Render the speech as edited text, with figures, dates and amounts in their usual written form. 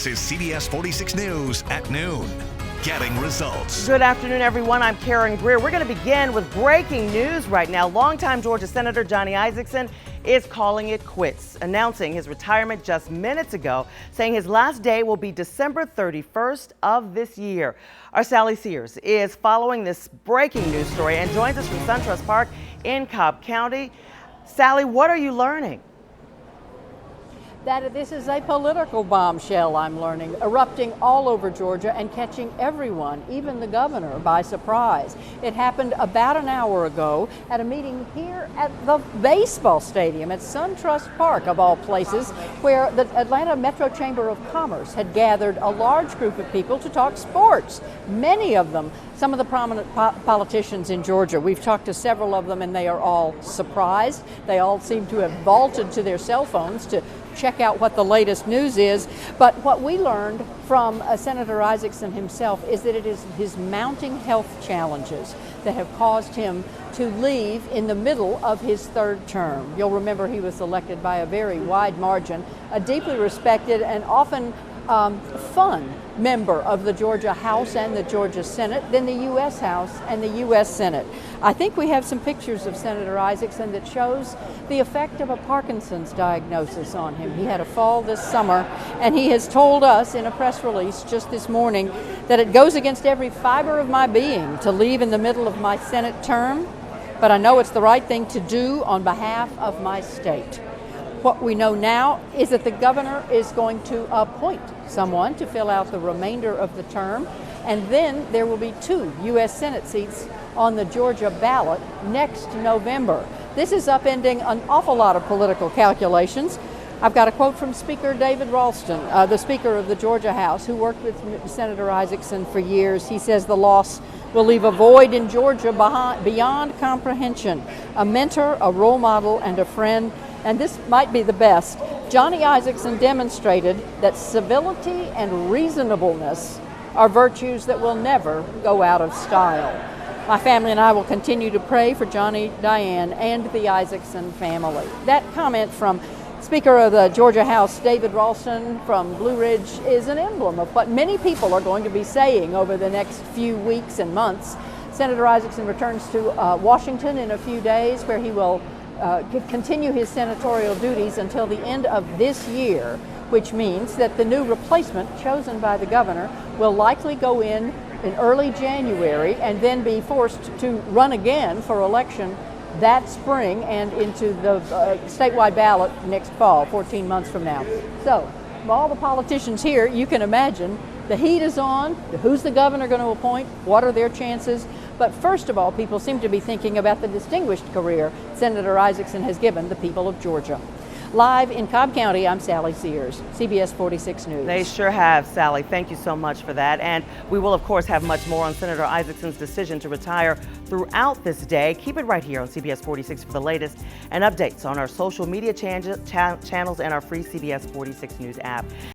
This is CBS 46 News at noon. Getting results. Good afternoon, everyone. I'm Karen Greer. We're going to begin with breaking news right now. Longtime Georgia Senator Johnny Isakson is calling it quits, announcing his retirement just minutes ago, saying his last day will be December 31st of this year. Our Sally Sears is following this breaking news story and joins us from SunTrust Park in Cobb County. Sally, what are you learning? That this is a political bombshell, I'm learning, erupting all over Georgia and catching everyone, even the governor, by surprise. It happened about an hour ago at a meeting here at the baseball stadium at SunTrust Park, of all places, where the Atlanta Metro Chamber of Commerce had gathered a large group of people to talk sports. Many of them, some of the prominent politicians in Georgia. We've talked to several of them and they are all surprised. They all seem to have vaulted to their cell phones to check out what the latest news is. But what we learned from Senator Isakson himself is that it is his mounting health challenges that have caused him to leave in the middle of his third term. You'll remember he was elected by a very wide margin, a deeply respected and often fun member of the Georgia House and the Georgia Senate, then the U.S. House and the U.S. Senate. I think we have some pictures of Senator Isakson that shows the effect of a Parkinson's diagnosis on him. He had a fall this summer, and he has told us in a press release just this morning that it goes against every fiber of my being to leave in the middle of my Senate term, but I know it's the right thing to do on behalf of my state. What we know now is that the governor is going to appoint someone to fill out the remainder of the term, and then there will be 2 U.S. Senate seats on the Georgia ballot next November. This is upending an awful lot of political calculations. I've got a quote from Speaker David Ralston, the Speaker of the Georgia House, who worked with Senator Isakson for years. He says the loss will leave a void in Georgia beyond comprehension. A mentor, a role model, and a friend. And this might be the best. Johnny Isakson demonstrated that civility and reasonableness are virtues that will never go out of style. My family and I will continue to pray for Johnny, Diane, and the Isakson family. That comment from Speaker of the Georgia House, David Ralston from Blue Ridge, is an emblem of what many people are going to be saying over the next few weeks and months. Senator Isakson returns to Washington in a few days, where he will continue his senatorial duties until the end of this year, which means that the new replacement chosen by the governor will likely go in early January and then be forced to run again for election that spring and into the statewide ballot next fall, 14 months from now. So, of all the politicians here, you can imagine the heat is on. Who's the governor going to appoint? What are their chances? But first of all, people seem to be thinking about the distinguished career Senator Isakson has given the people of Georgia. Live in Cobb County, I'm Sally Sears, CBS 46 News. They sure have, Sally. Thank you so much for that. And we will, of course, have much more on Senator Isakson's decision to retire throughout this day. Keep it right here on CBS 46 for the latest and updates on our social media channels and our free CBS 46 News app.